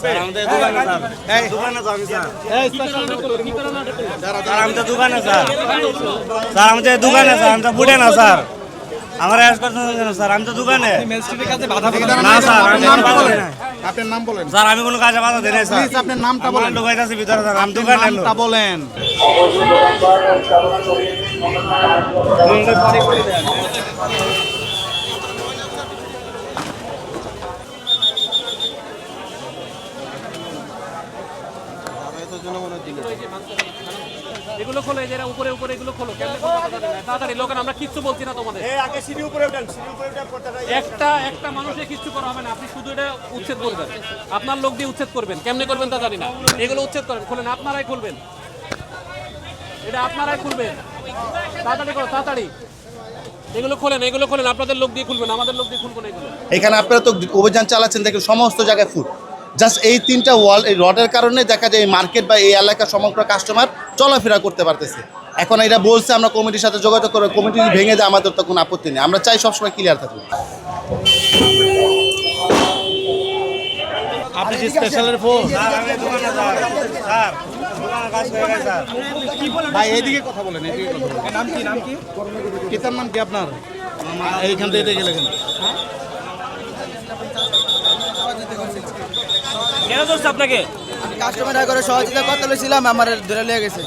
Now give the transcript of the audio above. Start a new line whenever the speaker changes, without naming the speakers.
আমাদের দোকানে স্যার, দোকানে তো আমি স্যার, আমাদের দোকানে স্যার, স্যার আমাদের দোকানে স্যার, আমি তো ফুটে না স্যার, আমার অ্যাশ করছেন কেন স্যার? আমি তো দোকানে না স্যার, আমি বাধা দিই নাই।
আপনার নাম বলেন
স্যার আমি কোনো কাজে বাধা দিই নাই স্যার,
প্লিজ, আপনার নামটা বলেন।
ঢুকাইতেছি ভিতরে স্যার, আমি দোকানে এলো।
নামটা বলেন।
এগুলো খোলো, এদের উপরে উপরে এগুলো খোলো, কেমনে খোলো তাড়াতাড়ি লোকেন, আমরা কিচ্ছু বলছি না তোমাদের। একটা মানুষে কিচ্ছু করা হবে না, আপনি শুধু এটা উচ্ছেদ করবেন, আপনার লোক দিয়ে উচ্ছেদ করবেন, কেমনে করবেন তা জানি না, এগুলো উচ্ছেদ করেন, খোলেন, আপনারাই খুলবেন, এটা আপনারাই খুলবেন, তাড়াতাড়ি করো তাড়াতাড়ি, এগুলো খোলেন, এগুলো খোলেন, আপনাদের লোক দিয়ে খুলবেন, আমাদের লোক দিয়ে খুলবো না এগুলো।
এখানে আপনারা তো অভিযান চালাচ্ছেন, দেখেন সমস্ত জায়গায় ফুড, জাস্ট এই 3টা ওয়াল, এই রডের কারণে দেখা যায় এই মার্কেট বা এই এলাকার সমগ্র কাস্টমার চলাফেরা করতে পারতেছে। এখন এটা বলছে আমরা কমিটির সাথে যোগাযোগ করবো, কমিটি ভেঙে যায় আমাদের তো কোনো আপত্তি নেই, আমরা চাই সবসময় ক্লিয়ার থাকুক। আপনি যে স্পেশালের ফোন
স্যার আমি দোকানে স্যার, স্যার দোকানে কাজ করে গেছে স্যার।
ভাই এইদিকে কথা বলেন, এইদিকে কথা বলেন। নাম কি, নাম কি, পিতার নাম কি আপনার? এইখান থেকে গেলে কেন?
কেন করছে আপনাকে?
কাস্টমার করে সহযোগিতা করতে লইছিলাম, আমার ধরে লিয়ে গেছে।